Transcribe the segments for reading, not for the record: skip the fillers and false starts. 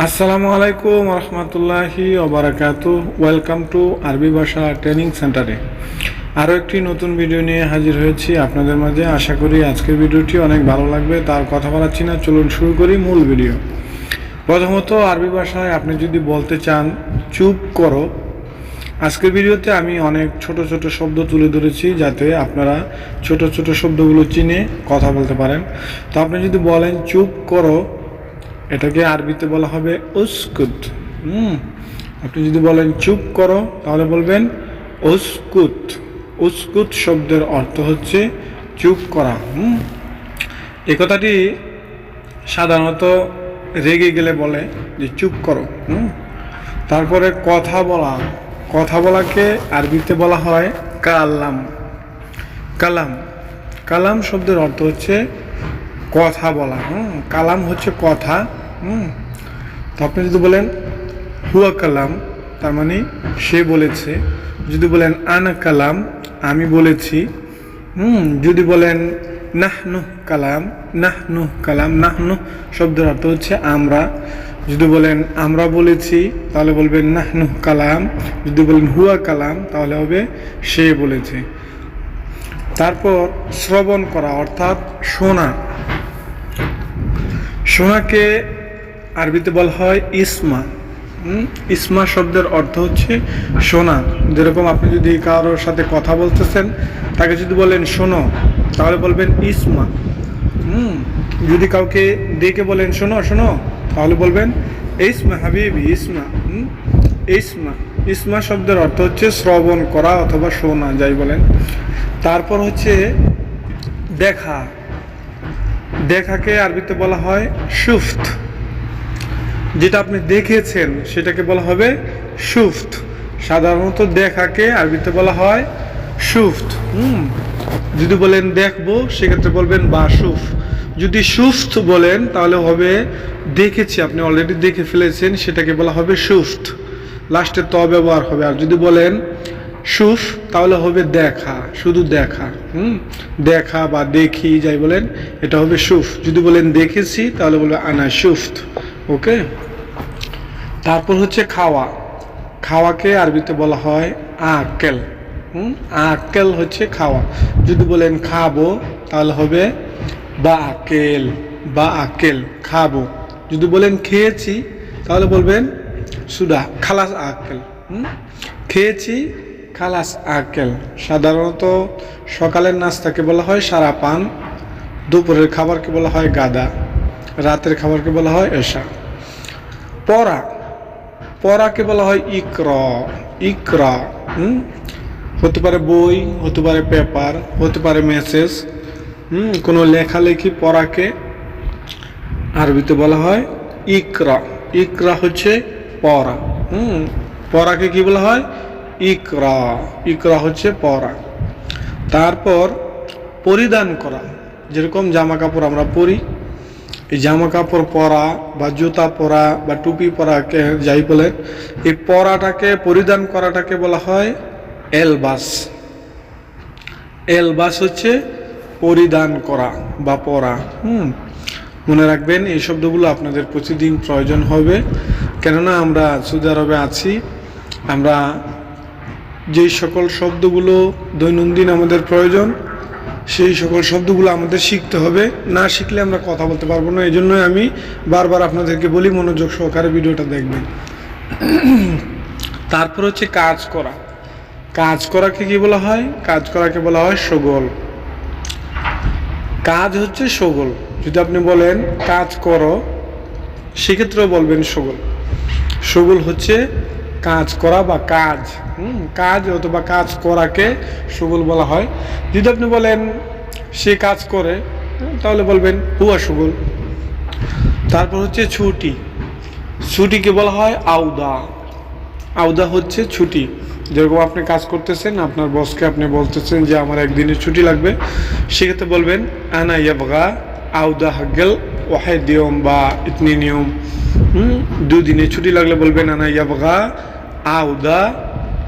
আসসালামু আলাইকুম রহমতুল্লাহি ওবারাকাতু। ওয়েলকাম টু আরবি ভাষা ট্রেনিং সেন্টারে আরও একটি নতুন ভিডিও নিয়ে হাজির হয়েছি আপনাদের মাঝে। আশা করি আজকের ভিডিওটি অনেক ভালো লাগবে। তার কথা বলাচ্ছি না, চলুন শুরু করি মূল ভিডিও। প্রথমত, আরবি ভাষায় আপনি যদি বলতে চান চুপ করো, আজকের ভিডিওতে আমি অনেক ছোট ছোট শব্দ তুলে ধরেছি যাতে আপনারা ছোট ছোট শব্দগুলো চিনে কথা বলতে পারেন। তো আপনি যদি বলেন চুপ করো, এটাকে আরবিতে বলা হবে উসকুত। আপনি যদি বলেন চুপ করো তাহলে বলবেন উসকুত। উসকুত শব্দের অর্থ হচ্ছে চুপ করা। এই কথাটি সাধারণত রেগে গেলে বলে যে চুপ করো। তারপরে কথা বলা, কথা বলাকে আরবিতে বলা হয় কালাম। কালাম, কালাম শব্দের অর্থ হচ্ছে কথা বলা। কালাম হচ্ছে কথা। তো আপনি যদি বলেন হুয়া কালাম, তার মানে সে বলেছে। যদি বলেন আনা কালাম, আমি বলেছি। যদি বলেন নাহনু কালাম, নাহনু কালাম, নাহনু শব্দের অর্থ হচ্ছে আমরা। যদি বলেন আমরা বলেছি তাহলে বলবেন নাহনু কালাম। যদি বলেন হুয়া কালাম তাহলে হবে সে বলেছে। তারপর শ্রবণ করা অর্থাৎ শোনা। শোনাকে আরবিতে বলা হয় ইসমা। ইসমা শব্দের অর্থ হচ্ছে শোনা। যেরকম আপনি যদি কারোর সাথে কথা বলতেছেন, তাকে যদি বলেন শোনো তাহলে বলবেন ইসমা। যদি কাউকে ডেকে বলেন শোনো শোনো তাহলে বলবেন ইসমা হাবিবি, ইসমা। ইসমা, ইসমা শব্দের অর্থ হচ্ছে শ্রবণ করা অথবা শোনা, যাই বলেন। তারপর হচ্ছে দেখা। দেখাকে আরবিতে বলা হয় শুফত। যেটা আপনি দেখেছেন সেটাকে বলা হবে শুফত। সাধারণত দেখাকে আরবিতে বলা হয় শুফত। যদি বলেন দেখবো সেক্ষেত্রে বলবেন বাশুফ। যদি শুফত বলেন তাহলে হবে দেখেছি, আপনি অলরেডি দেখে ফেলেছেন, সেটাকে বলা হবে শুফত। লাস্টে ত ব্যবহার হবে। আর যদি বলেন শুফ তাহলে হবে দেখা, শুধু দেখা। দেখা বা দেখি যাই বলেন, এটা হবে শুফ। যদি বলেন দেখেছি তাহলে বলবে আনা শুফত। ওকে। তারপর হচ্ছে খাওয়া। খাওয়াকে আরবিতে বলা হয় আকেল। আকেল হচ্ছে খাওয়া। যদি বলেন খাবো তাহলে হবে বা আকেল, বা আকেল, খাবো। যদি বলেন খেয়েছি তাহলে বলবেন সুদা খালাস আকেল। খেয়েছি খালাস আকেল। সাধারণত সকালের নাস্তাকে বলা হয় সারা পান, দুপুরের খাবারকে বলা হয় গাদা, রাতের খাবারকে বলা হয় এশা। পড়া, পড়াকে বলা হয় ইকরা। ইকরা হতে পারে বই, হতে পারে পেপার, হতে পারে মেসেজ। কোনো লেখালেখি পড়াকে আরবিতে বলা হয় ইকরা। ইকরা হচ্ছে পড়া। পড়াকে কি বলা হয় ইকরা। ইকরা হচ্ছে পড়া। তারপর পরিধান করা। যেরকম জামা কাপড় আমরা পরি, এই জামা কাপড় পরা বা জুতা পরা বা টুপি পরাকে যাই বলেন, এই পরাটাকে পরিধান করাটাকে বলা হয় এলবাস। এলবাস হচ্ছে পরিধান করা বা পরা। মনে রাখবেন এই শব্দগুলো আপনাদের প্রতিদিন প্রয়োজন হবে, কেননা আমরা সৌদি আরবে আছি। আমরা যেই সকল শব্দগুলো দৈনন্দিন আমাদের প্রয়োজন, সেই সকল শব্দগুলো আমাদের শিখতে হবে। না শিখলে আমরা কথা বলতে পারবো না। এই জন্যই আমি বারবার আপনাদেরকে বলি মনোযোগ সহকারে ভিডিওটা দেখবেন। তারপর হচ্ছে কাজ করা। কাজ করাকে কি বলা হয়? কাজ করাকে বলা হয় শগল। কাজ হচ্ছে শগল। যদি আপনি বলেন কাজ করো, সেক্ষেত্রেও বলবেন শগল। শগল হচ্ছে কাজ করা বা কাজ। কাজ অথবা কাজ করাকে শগল বলা হয়। যদি আপনি বলেন সে কাজ করে তাহলে বলবেন হুয়া শগল। তারপর হচ্ছে ছুটি। ছুটিকে বলা হয় আউদা। আউদা হচ্ছে ছুটি। যেরকম আপনি কাজ করতেছেন, আপনার বসকে আপনি বলতেছেন যে আমার একদিনের ছুটি লাগবে, সেক্ষেত্রে বলবেন আনা ইয়াবগা আউদা হাগেল ওয়াহেদ ইয়ম বা ইতনি নিয়ম। দুদিনের ছুটি লাগলে বলবেন আনা ইয়াবগা আউদা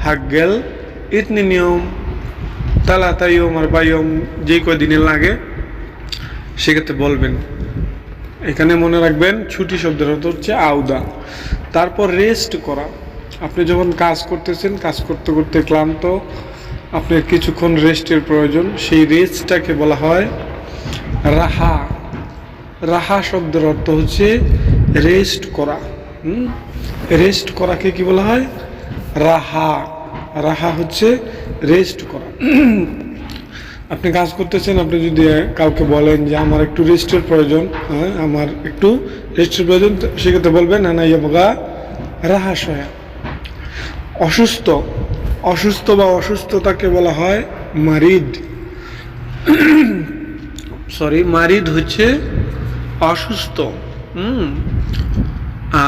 হাগেল ইতনি নিয়ম। তালাতা ইয়ম আর বা ইয়ম, যে কয়দিনে লাগে সেক্ষেত্রে বলবেন। এখানে মনে রাখবেন ছুটি শব্দের অর্থ হচ্ছে আউদা। তারপর রেস্ট করা, আপনি যখন কাজ করতেছেন, কাজ করতে করতে ক্লান্ত, আপনার কিছুক্ষণ রেস্টের প্রয়োজন, সেই রেস্টটাকে বলা হয় রাহা। রাহা শব্দের অর্থ হচ্ছে রেস্ট করা। রেস্ট করাকে কি বলা হয়? রাহা। রাহা হচ্ছে রেস্ট করা। আপনি কাজ করতেছেন, আপনি যদি কাউকে বলেন যে আমার একটু রেস্টের প্রয়োজন, আমার একটু রেস্টের প্রয়োজন, সেক্ষেত্রে বলবেন না ইয়োগা রাহা সয়া। অসুস্থ, অসুস্থ বা অসুস্থতাকে বলা হয় মারিদ। মারিদ হচ্ছে অসুস্থ।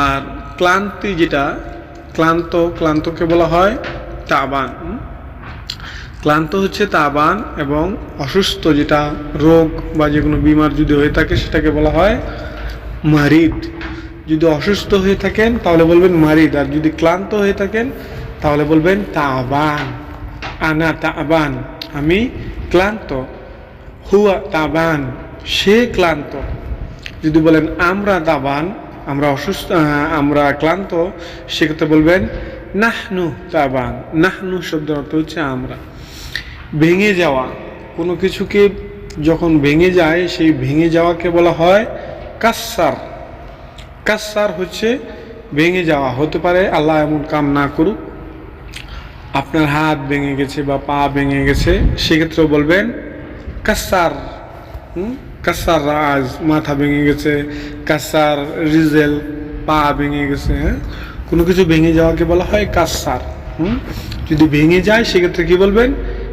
আর ক্লান্তি, যেটা ক্লান্ত, ক্লান্তকে বলা হয় তাবান। ক্লান্ত হচ্ছে তাবান, এবং অসুস্থ যেটা রোগ বা যে কোনো বিমার যদি হয়ে থাকে সেটাকে বলা হয় মারিদ। যদি অসুস্থ হয়ে থাকেন তাহলে বলবেন মারিদ, আর যদি ক্লান্ত হয়ে থাকেন তাহলে বলবেন তাবান। আনা তাবান, আমি ক্লান্ত। হুয়া তাবান, সে ক্লান্ত। যদি বলেন আমরা তাবান, আমরা অসুস্থ, আমরা ক্লান্ত, সেক্ষেত্রে বলবেন নাহনু তাবান। নাহনু শব্দের অর্থ হচ্ছে আমরা। ভেঙে যাওয়া, কোনো কিছুকে যখন ভেঙে যায় সেই ভেঙে যাওয়াকে বলা হয় কাসসার। কাসসার হচ্ছে ভেঙে যাওয়া। হতে পারে আল্লাহ এমন কাম না করুক, আপনার হাত ভেঙে গেছে বা পা ভেঙে গেছে, সেক্ষেত্রেও বলবেন কাসসার। কাসসার রাজ, মাথা ভেঙে গেছে, কাসসার রিজেল, পা ভেঙে গেছে। কোনো কিছু ভেঙে যাওয়াকে বলা হয় কাসসার। যদি ভেঙে যায় সেক্ষেত্রে কি বলবেন?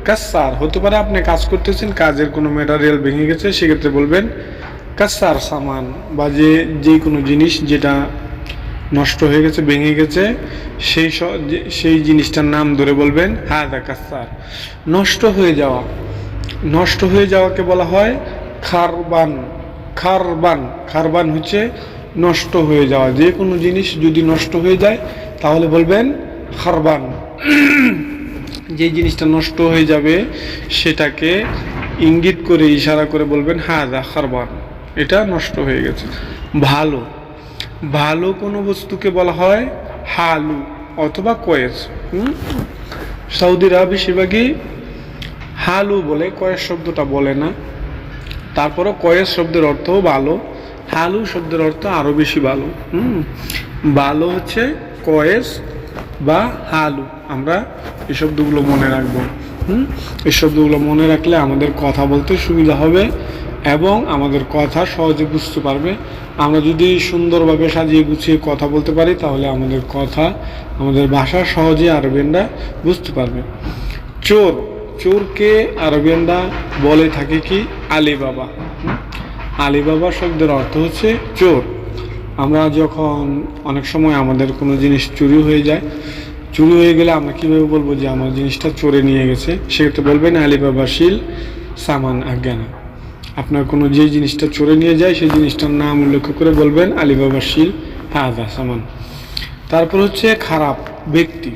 কাসসার। হতে পারে আপনি কাজ করতেছেন, কাজের কোনো ম্যাটেরিয়াল ভেঙে গেছে, সেক্ষেত্রে বলবেন কাসসার সামান। বা যে কোনো জিনিস যেটা নষ্ট হয়ে গেছে, ভেঙে গেছে, সেই জিনিসটার নাম ধরে বলবেন হাদা কাসসার। নষ্ট হয়ে যাওয়া, নষ্ট হয়ে যাওয়াকে বলা হয় খারবান। খারবান, খারবান হচ্ছে নষ্ট হয়ে যাওয়া। যে কোনো জিনিস যদি নষ্ট হয়ে যায় তাহলে বলবেন খারবান। যে জিনিসটা নষ্ট হয়ে যাবে সেটাকে ইঙ্গিত করে, ইশারা করে বলবেন হাদা খারবান, এটা নষ্ট হয়ে গেছে। ভালো, ভালো কোনো বস্তুকে বলা হয় হালু অথবা কয়েস। সৌদিরা বেশিরভাগই হালু বলে, কয়েস শব্দটা বলে না। তারপরও কয়েস শব্দের অর্থ ভালো, হালু শব্দের অর্থ আরো বেশি ভালো। ভালো হচ্ছে কয়েস বা হালু। আমরা এই শব্দগুলো মনে রাখবো। এই শব্দগুলো মনে রাখলে আমাদের কথা বলতে সুবিধা হবে এবং আমাদের কথা সহজে বুঝতে পারবে। আমরা যদি সুন্দরভাবে সাজিয়ে গুছিয়ে কথা বলতে পারি তাহলে আমাদের কথা, আমাদের ভাষা সহজে আরবিয়ানরা বুঝতে পারবে। চোর, চোরকে আরবিয়ানরা বলে থাকে কি? আলিবাবা। আলিবাবা শব্দের অর্থ হচ্ছে চোর। আমরা যখন অনেক সময় আমাদের কোনো জিনিস চুরি হয়ে যায়, চুরি হয়ে গেলে আমরা কীভাবে বলবো যে আমার জিনিসটা চোরে নিয়ে গেছে? সেক্ষেত্রে বলবেন আলিবাবা শিল সামান আজ্ঞানা। আপনার কোনো যে জিনিসটা চোরে নিয়ে যায় সেই জিনিসটার নাম উল্লেখ করে বলবেন আলিবাবা শিল হাদা সামান। তারপর হচ্ছে খারাপ ব্যক্তি।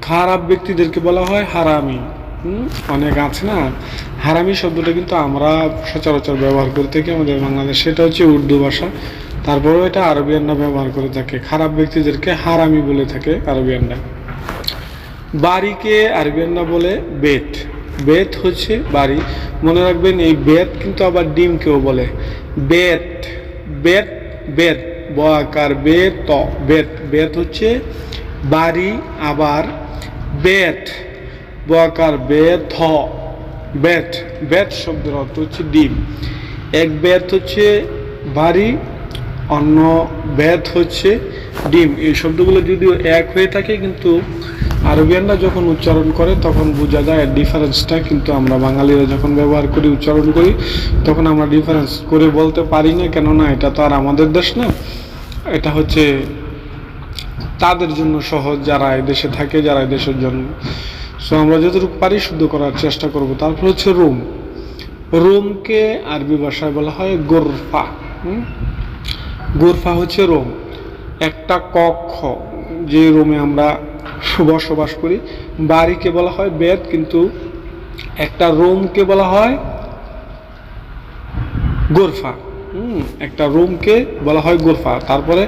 খারাপ ব্যক্তিদেরকে বলা হয় হারামি। অনেক আছে না, হারামি শব্দটা কিন্তু আমরা সচরাচর ব্যবহার করে থাকি আমাদের বাংলাদেশে, সেটা হচ্ছে উর্দু ভাষা। তারপরেও এটা আরবিয়ানরা ব্যবহার করে থাকে। খারাপ ব্যক্তিদেরকে হারামি বলে থাকে আরবিয়ানরা। বাড়িকে আরবিয়ানরা বলে বেত। বেত হচ্ছে বাড়ি। মনে রাখবেন এই বেত কিন্তু আবার ডিমকেও বলে বেত। বেত, বেত বয়াকার বেত, বেত। বেত হচ্ছে বাড়ি, আবার বেত বয়াকার বেত, বেত। বেত শব্দের অর্থ হচ্ছে ডিম। এক বেত হচ্ছে বাড়ি, অন্য বেত হচ্ছে ডিম। এই শব্দগুলো যদিও এক হয়ে থাকে কিন্তু আরবিয়ানরা যখন উচ্চারণ করে তখন বোঝা যায় ডিফারেন্সটা। কিন্তু আমরা বাঙালিরা যখন ব্যবহার করি, উচ্চারণ করি, তখন আমরা ডিফারেন্স করে বলতে পারি না। কেননা এটা তো আর আমাদের দেশ না, এটা হচ্ছে তাদের জন্য সহজ, যারা এই দেশে থাকে, যারা এই দেশের জন্য। সো আমরা যতটুকু পারি শুদ্ধ করার চেষ্টা করব। তারপর হচ্ছে রুম। রুমকে আরবি ভাষায় বলা হয় গোরফা। গোরফা হচ্ছে রুম, একটা কক্ষ, যে রুমে আমরা বসবাস করি। বাড়িকে বলা হয় বেত, কিন্তু একটা রুমকে বলা হয় গোরফা। একটা রুমকে বলা হয় গোরফা। তারপরে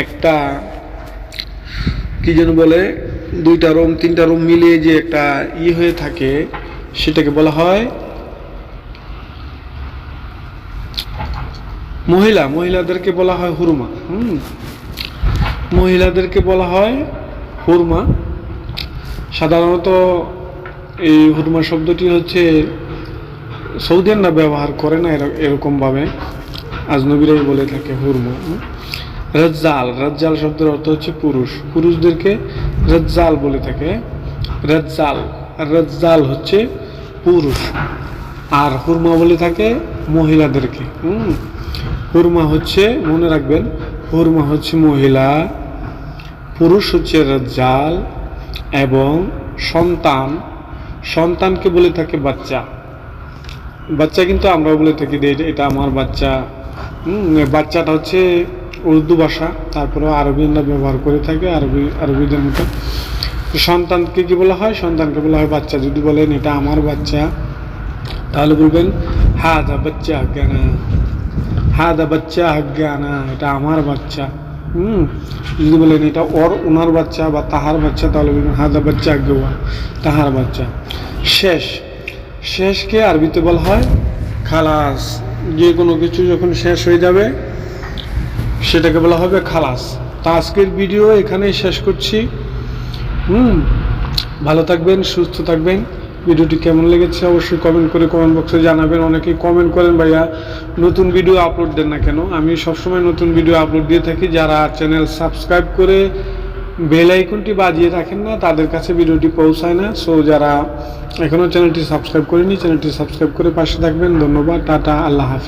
একটা কি যেন বলে, 2টা রুম 3টা রুম মিলিয়ে যে একটা হয়ে থাকে, সেটাকে বলা হয় মহিলাদেরকে বলা হয় হুরমা। মহিলাদেরকে বলা হয় হুরমা। সাধারণত এই হুরমা শব্দটি হচ্ছে সৌদিয়ানরা ব্যবহার করে না এরকমভাবে, আজনবীরাই বলে থাকে হুরমা। রাজ্জাল শব্দের অর্থ হচ্ছে পুরুষ, পুরুষদেরকে রাজ্জাল বলে থাকে। রাজ্জাল হচ্ছে পুরুষ, আর হুরমা বলে থাকে মহিলাদেরকে। হুরমা হচ্ছে, মনে রাখবেন, হুরমা হচ্ছে মহিলা, পুরুষ হচ্ছে রাজ্জাল, এবং সন্তানকে বলে থাকে বাচ্চা কিন্তু আমরা বলে থাকি যে এটা আমার বাচ্চা। বাচ্চাটা হচ্ছে উর্দু ভাষা, তারপরে আরবিয়ানরা ব্যবহার করে থাকে আরবিদের মতো। সন্তানকে কি বলা হয়? সন্তানকে বলা হয় বাচ্চা। যদি বলেন এটা আমার বাচ্চা, তাহলে বলবেন হাদা বাচ্চা হাগ্গানা, এটা আমার বাচ্চা। যদি বলেন এটা ওনার বাচ্চা বা তাহার বাচ্চা, তাহলে বলবেন হাদা বাচ্চা হাগ্গা, তাহার বাচ্চা। শেষকে আরবিতে বলা হয় খালাস। যে কোনো কিছু যখন শেষ হয়ে যাবে সেটাকে বলা হবে খালাস। তা আজকের ভিডিও এখানেই শেষ করছি। ভালো থাকবেন, সুস্থ থাকবেন। ভিডিওটি কেমন লেগেছে অবশ্যই কমেন্ট করে কমেন্ট বক্সে জানাবেন। অনেকেই কমেন্ট করেন ভাইয়া নতুন ভিডিও আপলোড দেন না কেন? আমি সবসময় নতুন ভিডিও আপলোড দিয়ে থাকি। যারা চ্যানেল সাবস্ক্রাইব করে বেল আইকনটি বাজিয়ে রাখেন না, তাদের কাছে ভিডিওটি পৌঁছায় না। সো যারা এখনও চ্যানেলটি সাবস্ক্রাইব করেনি, চ্যানেলটি সাবস্ক্রাইব করে পাশে থাকবেন। ধন্যবাদ, টাটা, আল্লাহ হাফেজ।